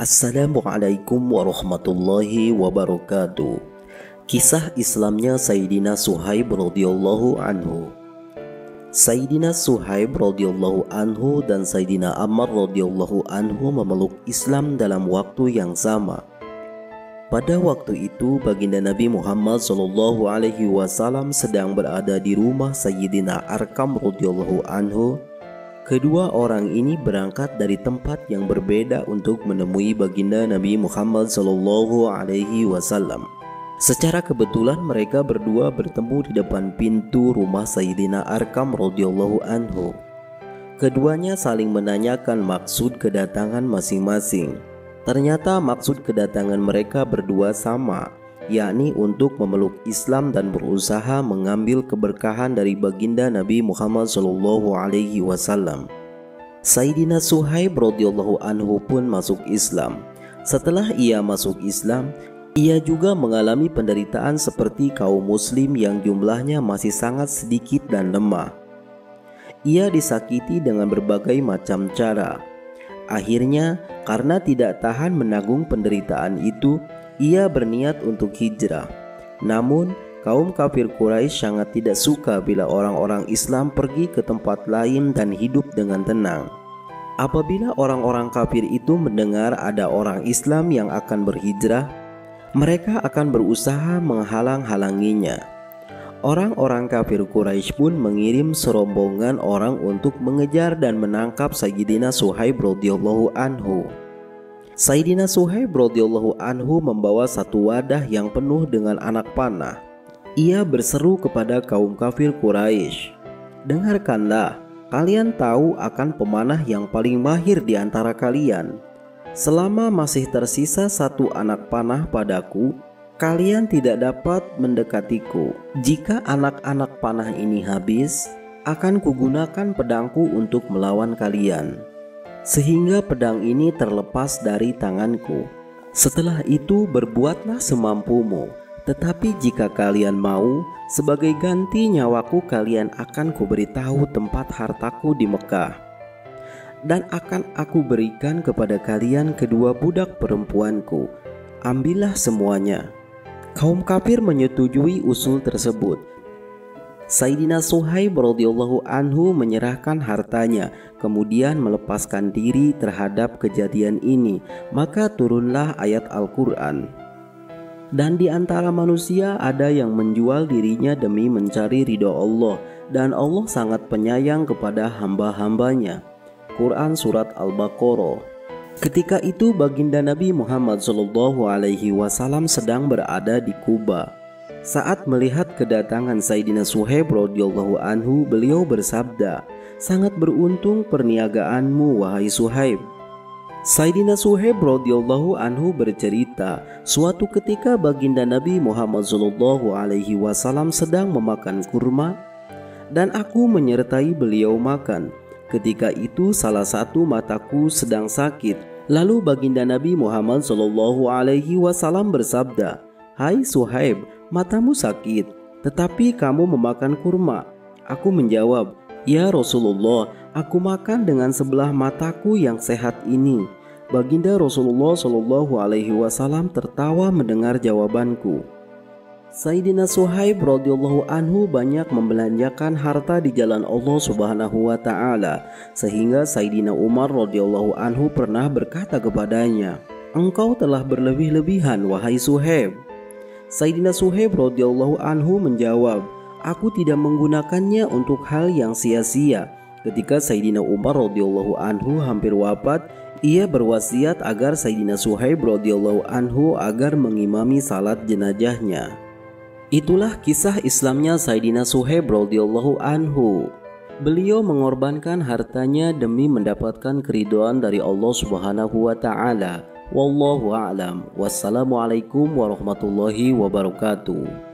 Assalamualaikum warahmatullahi wabarakatuh. Kisah Islamnya Sayyidina Suhaib radhiyallahu anhu. Sayyidina Suhaib radhiyallahu anhu dan Sayyidina Ammar radhiyallahu anhu memeluk Islam dalam waktu yang sama. Pada waktu itu baginda Nabi Muhammad SAW sedang berada di rumah Sayyidina Arkam radhiyallahu anhu. Kedua orang ini berangkat dari tempat yang berbeda untuk menemui baginda Nabi Muhammad SAW. Secara kebetulan mereka berdua bertemu di depan pintu rumah Sayyidina Arkam radhiyallahu anhu. Keduanya saling menanyakan maksud kedatangan masing-masing. Ternyata maksud kedatangan mereka berdua sama, yakni untuk memeluk Islam dan berusaha mengambil keberkahan dari baginda Nabi Muhammad SAW. Sayyidina Suhaib radhiyallahu anhu pun masuk Islam. Setelah ia masuk Islam, ia juga mengalami penderitaan seperti kaum muslim yang jumlahnya masih sangat sedikit dan lemah. Ia disakiti dengan berbagai macam cara. Akhirnya, karena tidak tahan menanggung penderitaan itu, ia berniat untuk hijrah. Namun, kaum kafir Quraisy sangat tidak suka bila orang-orang Islam pergi ke tempat lain dan hidup dengan tenang. Apabila orang-orang kafir itu mendengar ada orang Islam yang akan berhijrah, mereka akan berusaha menghalang-halanginya. Orang-orang kafir Quraisy pun mengirim serombongan orang untuk mengejar dan menangkap Sayyidina Suhaib radhiyallahu anhu. Sayyidina Suhaib radhiyallahu anhu membawa satu wadah yang penuh dengan anak panah. Ia berseru kepada kaum kafir Quraisy, "Dengarkanlah, kalian tahu akan pemanah yang paling mahir di antara kalian. Selama masih tersisa satu anak panah padaku, kalian tidak dapat mendekatiku. Jika anak-anak panah ini habis, akan kugunakan pedangku untuk melawan kalian, sehingga pedang ini terlepas dari tanganku. Setelah itu berbuatlah semampumu. Tetapi jika kalian mau, sebagai ganti nyawaku kalian akan kuberitahu tempat hartaku di Mekah. Dan akan aku berikan kepada kalian kedua budak perempuanku. Ambillah semuanya." Kaum kafir menyetujui usul tersebut. Sayyidina Suhaib radhiyallahu anhu menyerahkan hartanya, kemudian melepaskan diri terhadap kejadian ini. Maka turunlah ayat Al-Quran. "Dan di antara manusia ada yang menjual dirinya demi mencari ridho Allah, dan Allah sangat penyayang kepada hamba-hambanya." Quran Surat Al-Baqarah. Ketika itu baginda Nabi Muhammad SAW sedang berada di Kuba. Saat melihat kedatangan Sayyidina Suhaib radhiyallahu anhu, beliau bersabda, "Sangat beruntung perniagaanmu wahai Suhaib." Sayyidina Suhaib radhiyallahu anhu bercerita, suatu ketika baginda Nabi Muhammad SAW sedang memakan kurma dan aku menyertai beliau makan. Ketika itu salah satu mataku sedang sakit. Lalu baginda Nabi Muhammad SAW bersabda, "Hai Suhaib, matamu sakit, tetapi kamu memakan kurma." Aku menjawab, "Ya Rasulullah, aku makan dengan sebelah mataku yang sehat ini." Baginda Rasulullah SAW tertawa mendengar jawabanku. Sayyidina Suhaib radhiyallahu anhu banyak membelanjakan harta di jalan Allah Subhanahu wa taala, sehingga Sayyidina Umar radhiyallahu anhu pernah berkata kepadanya, "Engkau telah berlebih-lebihan wahai Suhaib." Sayyidina Suhaib radhiyallahu anhu menjawab, "Aku tidak menggunakannya untuk hal yang sia-sia." Ketika Sayyidina Umar radhiyallahu anhu hampir wafat, ia berwasiat agar Sayyidina Suhaib radhiyallahu anhu agar mengimami salat jenazahnya. Itulah kisah Islamnya Sayyidina Suhaib radhiyallahu anhu. Beliau mengorbankan hartanya demi mendapatkan keridhaan dari Allah Subhanahu wa taala. Wallahu a'lam. Wassalamualaikum warahmatullahi wabarakatuh.